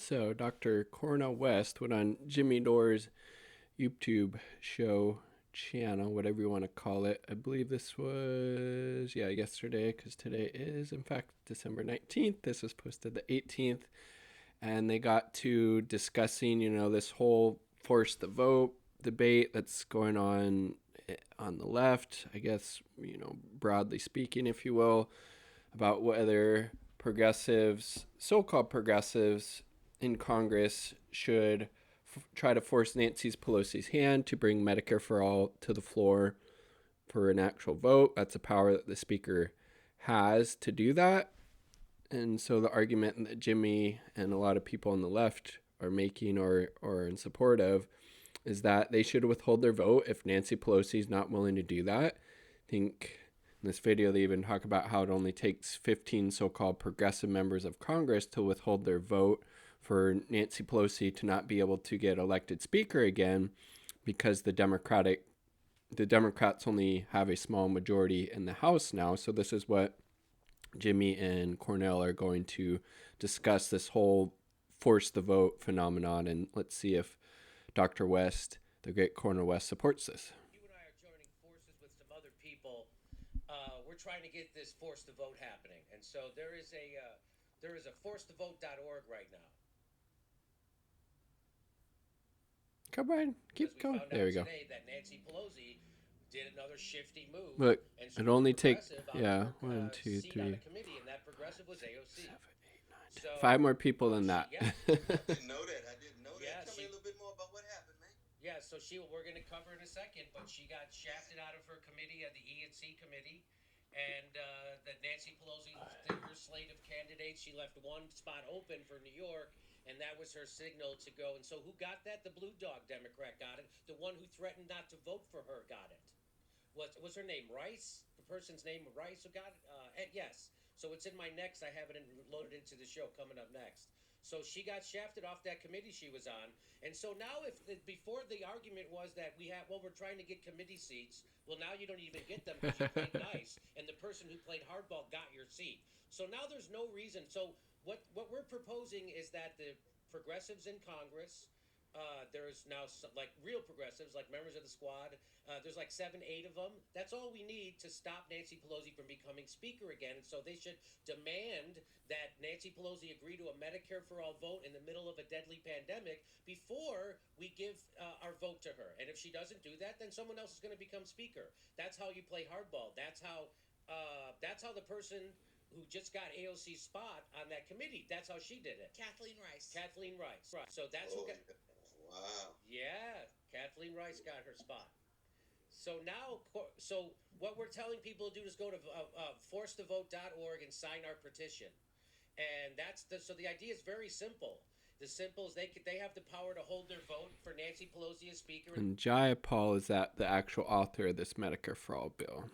So, Dr. Cornel West went on Jimmy Dore's YouTube show channel, whatever you want to call it. I believe this was, yesterday, because today is, in fact, December 19th. This was posted the 18th. And they got to discussing, this whole force the vote debate that's going on the left, I guess, broadly speaking, if you will, about whether progressives, so-called progressives in Congress should try to force Nancy Pelosi's hand to bring Medicare for All to the floor for an actual vote. That's a power that the speaker has to do that. And so the argument that Jimmy and a lot of people on the left are making or in support of is that they should withhold their vote if Nancy Pelosi is not willing to do that. I think in this video they even talk about how it only takes 15 so-called progressive members of Congress to withhold their vote for Nancy Pelosi to not be able to get elected speaker again, because the Democrats only have a small majority in the House now. So this is what Jimmy and Cornel are going to discuss, this whole force the vote phenomenon, and let's see if Dr. West, the great Cornel West, supports this. You and I are joining forces with some other people. We're trying to get this force the vote happening, and so there is a forcetovote.org right now. Come on, keep going. There we go. Today that Nancy Pelosi did another shifty move. Look, and it only takes, 1, 2, 3, 4, 5. And that progressive was AOC. 7, 8, 9, 10. So, 5 more people than that. I didn't know that. Yeah, tell me a little bit more about what happened, man. Yeah, so we're going to cover in a second, but she got shafted out of her committee, the E&C committee, and that Nancy Pelosi, her slate of candidates, she left one spot open for New York, and that was her signal to go. And so who got that? The Blue Dog Democrat got it. The one who threatened not to vote for her got it. What's her name? Rice? The person's name Rice who got it? Yes. So it's in my next. I have it loaded into the show coming up next. So she got shafted off that committee she was on. And so now before the argument was that we're trying to get committee seats. Well, now you don't even get them because you played nice. And the person who played hardball got your seat. So now there's no reason. So what we're proposing is that the progressives in Congress, there's now like real progressives, like members of the squad. There's like 7, 8 of them. That's all we need to stop Nancy Pelosi from becoming speaker again. And so they should demand that Nancy Pelosi agree to a Medicare for All vote in the middle of a deadly pandemic before we give our vote to her. And if she doesn't do that, then someone else is going to become speaker. That's how you play hardball. That's how the person who just got AOC's spot on that committee, that's how she did it. Kathleen Rice. Right. So that's who got... Wow. Yeah, Kathleen Rice got her spot. So now, what we're telling people to do is go to forcetovote.org and sign our petition. And so the idea is very simple. The simple is they have the power to hold their vote for Nancy Pelosi as speaker. And Jaya Paul is the actual author of this Medicare for All bill.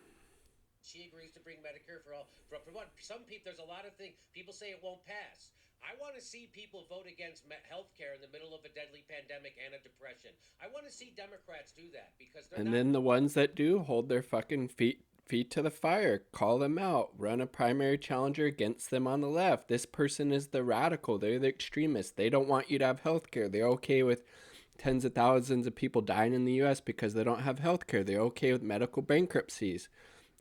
She agrees to bring Medicare for All. For one, some people, there's a lot of things. People say it won't pass. I want to see people vote against health care in the middle of a deadly pandemic and a depression. I want to see Democrats do that because they're then the ones that do hold their fucking feet to the fire, call them out, run a primary challenger against them on the left. This person is the radical. They're the extremist. They don't want you to have health care. They're okay with tens of thousands of people dying in the U.S. because they don't have health care. They're okay with medical bankruptcies.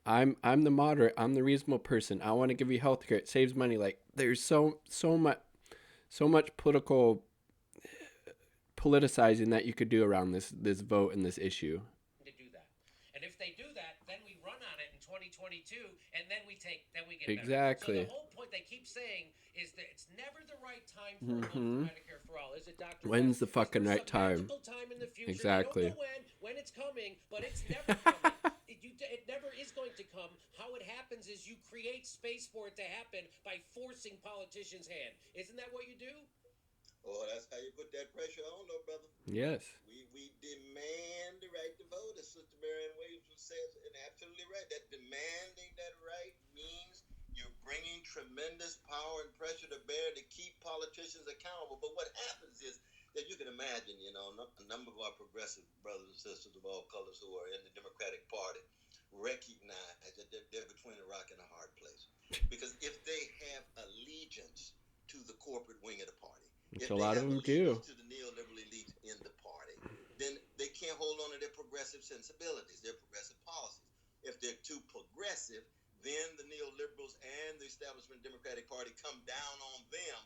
I'm the moderate. I'm the reasonable person. I want to give you health care. It saves money. Like, there's so much politicizing that you could do around this vote and this issue. To do that, and if they do that, then we run on it in 2022, and then we get exactly. Better. So the whole point they keep saying is that it's never the right time for Medicare for All. Is it, Dr. When's the fucking right time? Time in the future. Exactly. You don't know when it's coming, but it's never coming. It never is going to come. How it happens is you create space for it to happen by forcing politicians' hand. Isn't that what you do? Oh, that's how you put that pressure on, though, brother. Yes. We demand the right to vote, as Sister Marianne Williams says, and absolutely right. That demanding that right means you're bringing tremendous power and pressure to bear to keep politicians accountable. But what happens is that you can imagine, a number of our progressive brothers and sisters of all colors who are in the Democratic Party recognize that they're between a rock and a hard place. Because if they have allegiance to the corporate wing of the party, Which If a they lot of have them allegiance do. to the neoliberal elite in the party, then they can't hold on to their progressive sensibilities, their progressive policies. If they're too progressive, then the neoliberals and the establishment Democratic Party come down on them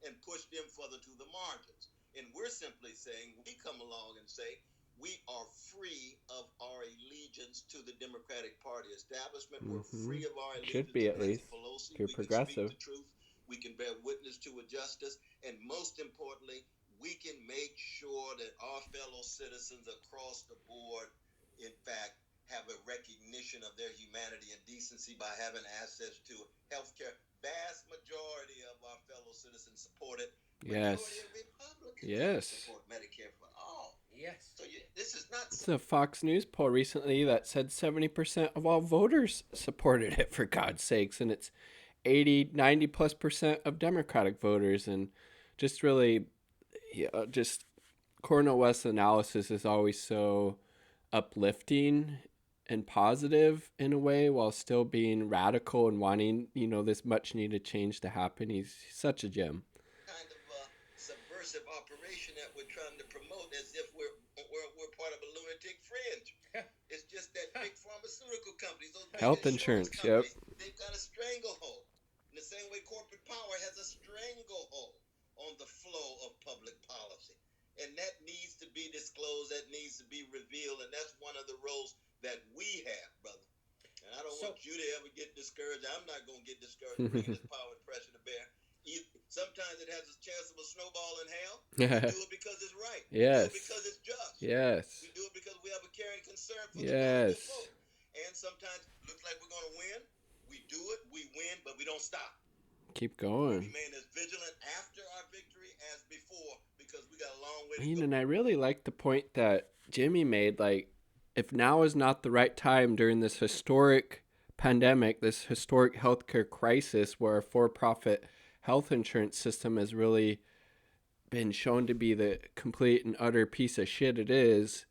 and push them further to the margins. And we're simply saying, we come along and say, we are free of our allegiance to the Democratic Party establishment. We're free of our Should allegiance be to at Nancy least. Pelosi. If you're We can speak progressive. the truth. We can bear witness to a justice. And most importantly, we can make sure that our fellow citizens across the board, in fact, have a recognition of their humanity and decency by having access to health care. Vast majority of our fellow citizens support it. Yes. Majority of Republicans Yes. support Medicare for All. Yes. So this is not. It's a Fox News poll recently that said 70% of all voters supported it, for God's sakes. And it's 80, 90+% of Democratic voters. And just really, just Cornel West's analysis is always so uplifting and positive in a way, while still being radical and wanting, this much needed change to happen. He's such a gem. Kind of subversive operation that we're trying to promote, as if we're part of a lunatic fringe. It's just that big pharmaceutical companies, those big Health insurance, companies, they've got a stranglehold. In the same way corporate power has a stranglehold on the flow of public policy. And that needs to be disclosed, that needs to be revealed, and that's one of the roles that we have, brother. And I don't want you to ever get discouraged. I'm not going to get discouraged bringing this power and pressure to bear. Sometimes it has a chance of a snowball in hell. We do it because it's right. Yes. We do it because it's just. Yes. We do it because we have a caring concern for the common folk. And sometimes it looks like we're going to win. We do it, we win, but we don't stop. Keep going. We remain as vigilant after our victory as before, because we got a long way to go. And I really like the point that Jimmy made, like, if now is not the right time during this historic pandemic, this historic healthcare crisis where a for-profit health insurance system has really been shown to be the complete and utter piece of shit it is.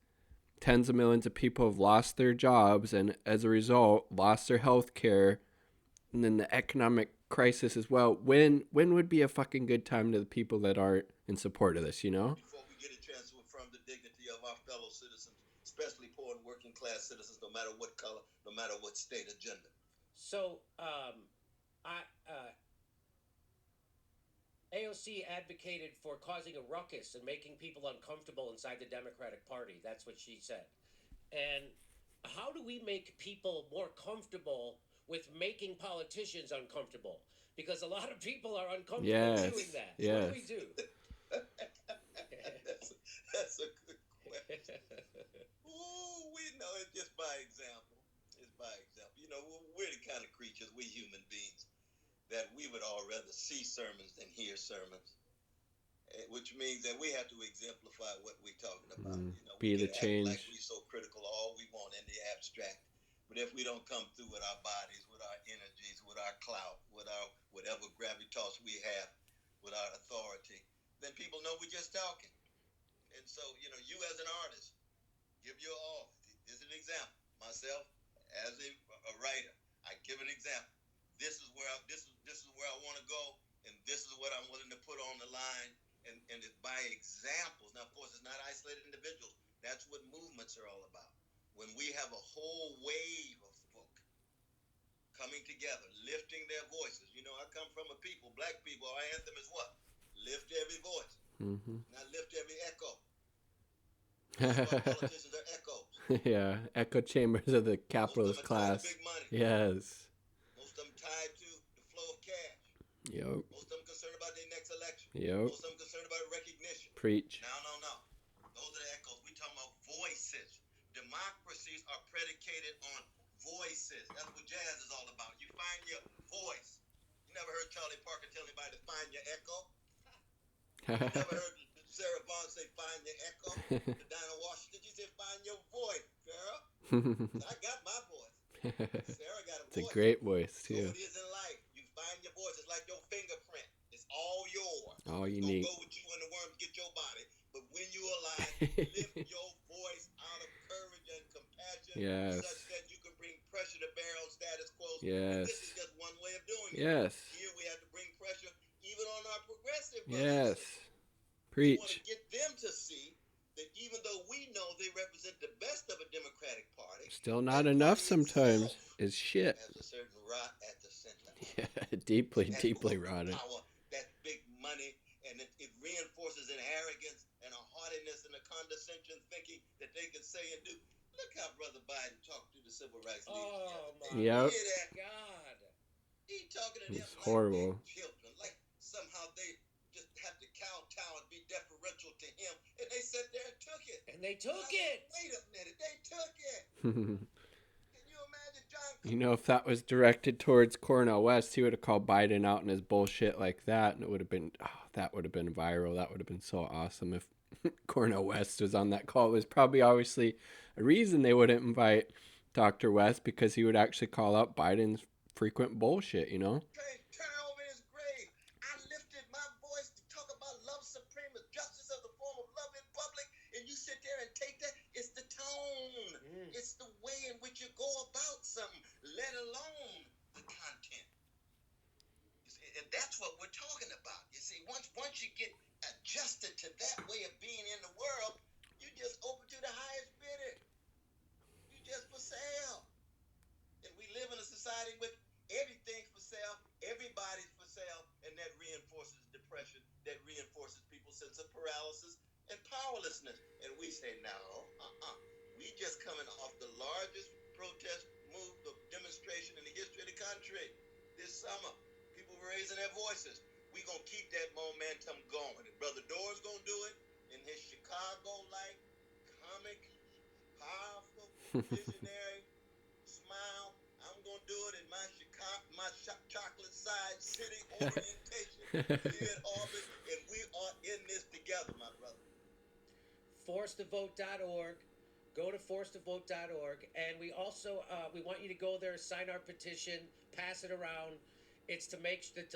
Tens of millions of people have lost their jobs and as a result lost their health care, and then the economic crisis as well. When would be a fucking good time to the people that aren't in support of this, Before we get a chance to affirm the dignity of our fellow citizens, especially poor and working class citizens, no matter what color, no matter what state or gender. So, AOC advocated for causing a ruckus and making people uncomfortable inside the Democratic Party. That's what she said. And how do we make people more comfortable with making politicians uncomfortable? Because a lot of people are uncomfortable doing that. Yes. What do we do? That's a good question. Ooh, we know it just by example. It's by example. We're the kind of creatures, we human beings, that we would all rather see sermons than hear sermons, which means that we have to exemplify what we're talking about. Be the change. Like we're so critical of all we want in the abstract, but if we don't come through with our bodies, with our energies, with our clout, with our whatever gravitas we have, with our authority, then people know we're just talking. And so, you as an artist, give your all. This is an example. Myself, as a writer, I give an example. This is where I want to go, and this is what I'm willing to put on the line, and it's by examples. Now, of course, it's not isolated individuals. That's what movements are all about. When we have a whole wave of folk coming together, lifting their voices. I come from a people, black people. Our anthem is what? Lift every voice, not lift every echo. Politicians are echoes. Yeah, echo chambers of the capitalist class. Big money. Yes. Most of them tied to the flow of cash. Yep. Most of them concerned about their next election. Yep. Most of them concerned about recognition. Preach. No. Those are the echoes. We talking about voices. Democracies are predicated on voices. That's what jazz is all about. You find your voice. You never heard Charlie Parker tell anybody to find your echo? You never heard Sarah Vaughan say, find your echo? To Dinah Washington, she said, find your voice, girl. I got my voice. Sarah got a voice. It's a great voice, too. So it is in life. You find your voice. It's like your fingerprint. It's all yours. All unique. Go with you and the worms get your body. But when you alive, lift your voice out of courage and compassion, such that you can bring pressure to bear on status quo. Yes. This is just one way of doing it. Yes. Here we have to bring pressure even on our progressive Yes. We want to Preach. get them to see that even though we know they represent the best of a Democratic Party, Still not that enough party sometimes. itself Is shit. has a certain rot at the center. Yeah, deeply, It has deeply corporate rotted. power, that big money, and it reinforces an arrogance and a haughtiness and a condescension thinking that they can say and do. Look how Brother Biden talked to the civil rights leaders the Oh other day. my Yep. You hear that? God. He talking to them It's like horrible. they're children, like somehow they just have to kowtow and be deferential to him. And they sat there and took it. And they took said, it. wait a minute, they took it. You Can you imagine John? know, if that was directed towards Cornel West, he would have called Biden out in his bullshit like that, and it would have been, that would have been viral. That would have been so awesome if Cornel West was on that call. It was probably obviously a reason they wouldn't invite Dr. West, because he would actually call out Biden's frequent bullshit, you know? Turn over in his grave. I lifted my voice to talk about love supreme, the justice of the form of love in public, and you sit there and take that. It's the tone. It's the way in which you go about something, let alone the content. And that's what we're talking about. You see, once you get adjusted to that way of being in the world, you just open to the highest bidder. You just for sale. And we live in a society with everything's for sale, everybody's for sale, and that reinforces depression, that reinforces people's sense of paralysis and powerlessness. And we say, no, we just coming off the largest protest move, the demonstration in the history of the country this summer. People were raising their voices. We're going to keep that momentum going. And Brother Dore's going to do it in his Chicago-like, comic, powerful, visionary smile. I'm going to do it in my chocolate side city orientation here in Auburn, and we are in this together, my brother. ForceToVote.org. Go to ForceToVote.org, and we also we want you to go there, sign our petition, pass it around. It's to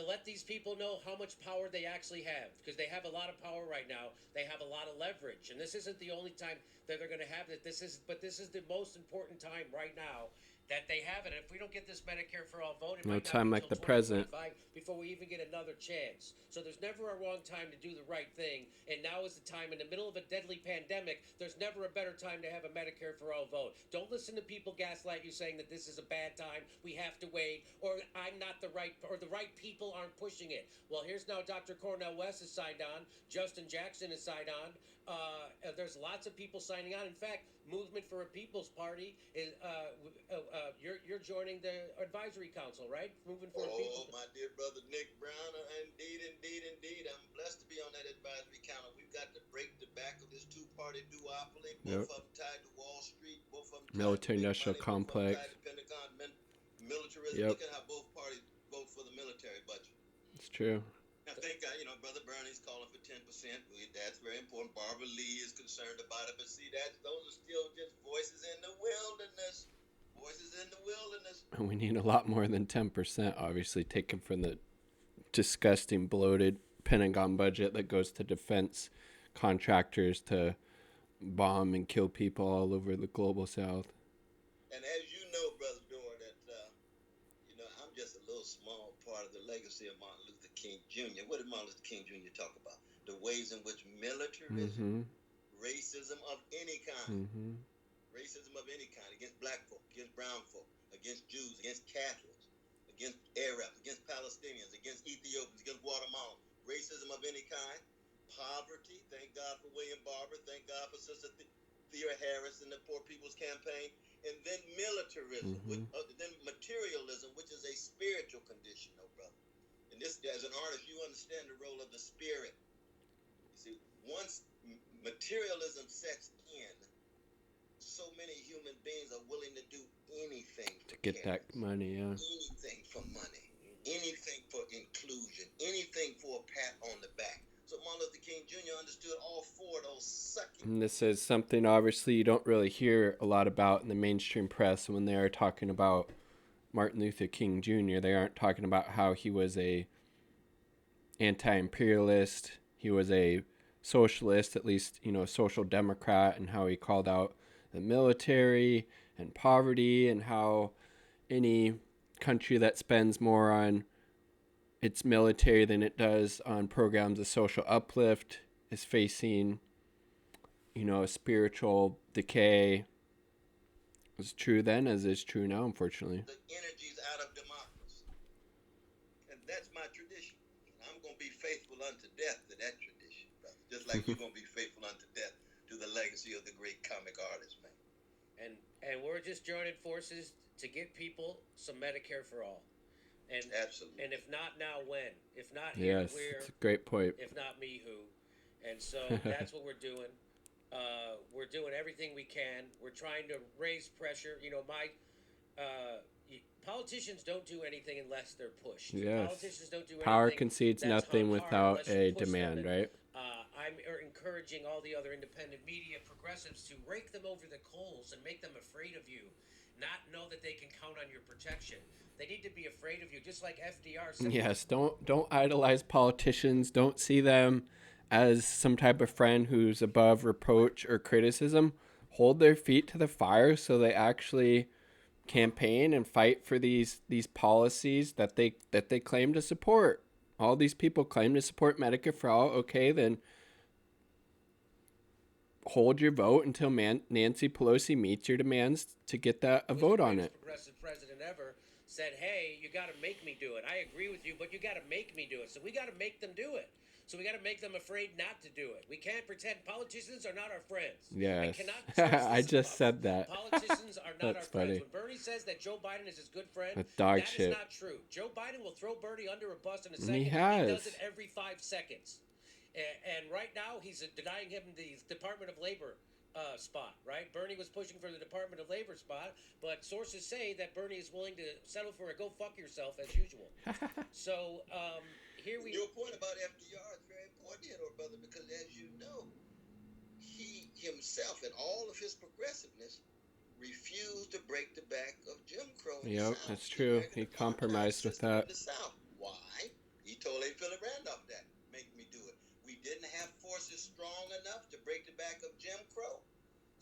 let these people know how much power they actually have, because they have a lot of power right now. They have a lot of leverage, and this isn't the only time that they're going to have it. This is the most important time right now that they have it. And if we don't get this Medicare for All vote, it No might not time be like till the present. 2025 before we even get another chance. So there's never a wrong time to do the right thing. And now is the time, in the middle of a deadly pandemic, there's never a better time to have a Medicare for All vote. Don't listen to people gaslight you saying that this is a bad time, we have to wait, or I'm not the right, or the right people aren't pushing it. Well, here's now Dr. Cornel West is signed on. Justin Jackson is signed on. There's lots of people signing on. In fact, Movement for a People's Party is you're joining the advisory council, right? Movement for a People's. Oh, my dear brother Nick Brown, indeed. I'm blessed to be on that advisory council. We've got to break the back of this two-party duopoly. Both of them tied to Wall Street. Both of them tied Military to big industrial money, complex. Both of them tied to Pentagon militarism. Yep. Look at how both parties vote for the military budget. It's true. I think, Brother Bernie's calling for 10%. That's very important. Barbara Lee is concerned about it. But see, those are still just voices in the wilderness. Voices in the wilderness. And we need a lot more than 10%, obviously, taken from the disgusting, bloated Pentagon budget that goes to defense contractors to bomb and kill people all over the global south. And as you know, Brother Dore, that, I'm just a little small part of the legacy of Martin Luther King Jr. What did Martin Luther King Jr. talk about? The ways in which militarism, racism of any kind, racism of any kind, against black folk, against brown folk, against Jews, against Catholics, against Arabs, against Palestinians, against Ethiopians, against Guatemalans, racism of any kind, poverty, thank God for William Barber, thank God for Sister Thea Harris and the Poor People's Campaign, and then militarism, then materialism, which is a spiritual condition, brother. And this, as an artist, you understand the role of the spirit. You see, once materialism sets in, so many human beings are willing to do anything to get that money, yeah. Anything for money, anything for inclusion, anything for a pat on the back. So Martin Luther King Jr. understood all four of those sucking. And this is something obviously you don't really hear a lot about in the mainstream press. When they are talking about Martin Luther King Jr., they aren't talking about how he was a anti-imperialist, he was a socialist, at least, social democrat, and how he called out the military and poverty, and how any country that spends more on its military than it does on programs of social uplift is facing, a spiritual decay. It was true then as is true now, unfortunately. The energies out of democracy. And that's my tradition. I'm going to be faithful unto death to that tradition, brother. Just like you're going to be faithful unto death to the legacy of the great comic artist, man. And we're just joining forces to get people some Medicare for all. And absolutely. And if not now, when? If not here, yes, where? It's a great point. If not me, who? And so that's what we're doing. We're doing everything we can. We're trying to raise pressure. Politicians don't do anything unless they're pushed. Yes. Politicians don't do Power anything. concedes nothing without a demand, right? I'm encouraging all the other independent media progressives to rake them over the coals and make them afraid of you, not know that they can count on your protection. They need to be afraid of you, just like FDR said. Yes, don't idolize politicians. Don't see them as some type of friend who's above reproach or criticism. Hold their feet to the fire so they actually campaign and fight for these policies that they claim to support. All these people claim to support Medicare for All. Okay, then hold your vote until Nancy Pelosi meets your demands to get a vote on it. Progressive president ever said, hey, you got to make me do it. I agree with you, but you got to make me do it. So we got to make them do it. So we got to make them afraid not to do it. We can't pretend politicians are not our friends. Yes. I just said that. Politicians are not our funny. friends. When Bernie says that Joe Biden is his good friend, that's dog that shit. is not true. Joe Biden will throw Bernie under a bus in a second. He has. He does it every 5 seconds. And right now, he's denying him the Department of Labor spot, right? Bernie was pushing for the Department of Labor spot, but sources say that Bernie is willing to settle for a go fuck yourself as usual. So here we... Your point about FDR is very important, brother, because as you know, he himself and all of his progressiveness refused to break the back of Jim Crow in the South. That's true. He compromised with that. In the South. Why? He told A. Philip Randolph that. Make me do it. We didn't have forces strong enough to break the back of Jim Crow.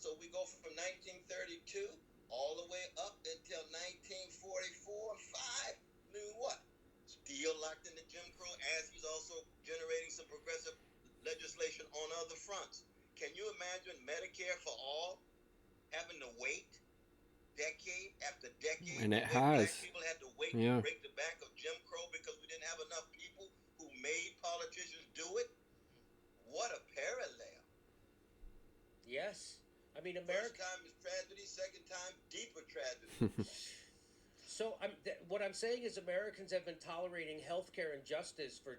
So we go from 1932 all the way up until 1944-5. Knew what? Still locked into Jim Crow, as he's also generating some progressive legislation on other fronts. Can you imagine Medicare for All having to wait decade after decade? And it has. Black people had to wait to break the back of Jim Crow because we didn't have enough people who made politicians do it? What a parallel. Yes. I mean, America... First time is tragedy, second time, deeper tragedy. So what I'm saying is Americans have been tolerating healthcare injustice for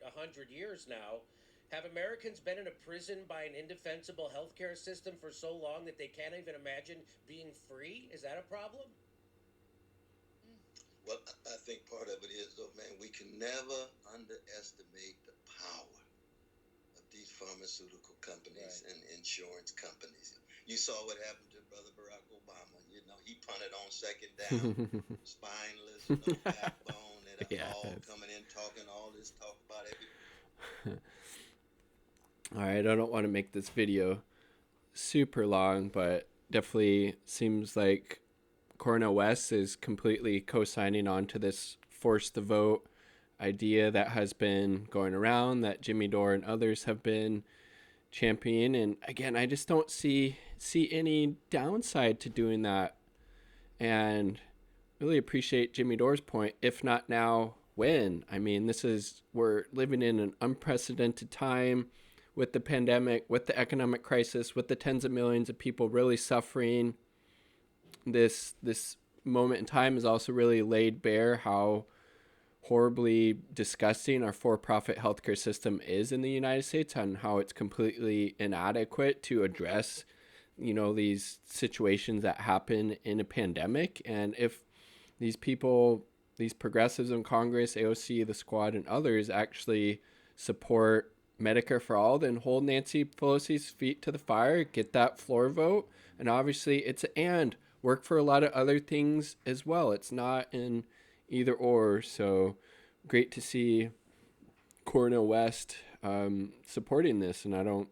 100 years now. Have Americans been in a prison by an indefensible healthcare system for so long that they can't even imagine being free? Is that a problem? Well, I think part of it is, though, man, we can never underestimate the power of these pharmaceutical companies and insurance companies. You saw what happened to Brother Barack Obama. He punted on second down, spineless, no backbone, and all coming in talking all this talk about everything. All right, I don't want to make this video super long, but definitely seems like Cornel West is completely co-signing on to this force the vote idea that has been going around, that Jimmy Dore and others have been championing. And again, I just don't see any downside to doing that. And really appreciate Jimmy Dore's point. If not now, when? I mean, we're living in an unprecedented time with the pandemic, with the economic crisis, with the tens of millions of people really suffering. This moment in time has also really laid bare how horribly disgusting our for-profit healthcare system is in the United States, and how it's completely inadequate to address, these situations that happen in a pandemic. And if these people, these progressives in Congress, AOC, the Squad, and others actually support Medicare for All, then hold Nancy Pelosi's feet to the fire, get that floor vote. And obviously it's work for a lot of other things as well. It's not an either or. So great to see Cornel West supporting this. And I don't,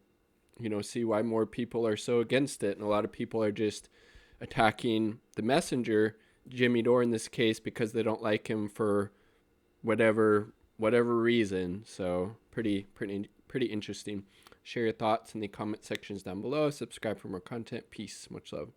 see why more people are so against it. And a lot of people are just attacking the messenger, Jimmy Dore in this case, because they don't like him for whatever reason. So pretty pretty interesting. Share your thoughts in the comment sections down below. Subscribe for more content. Peace. Much love.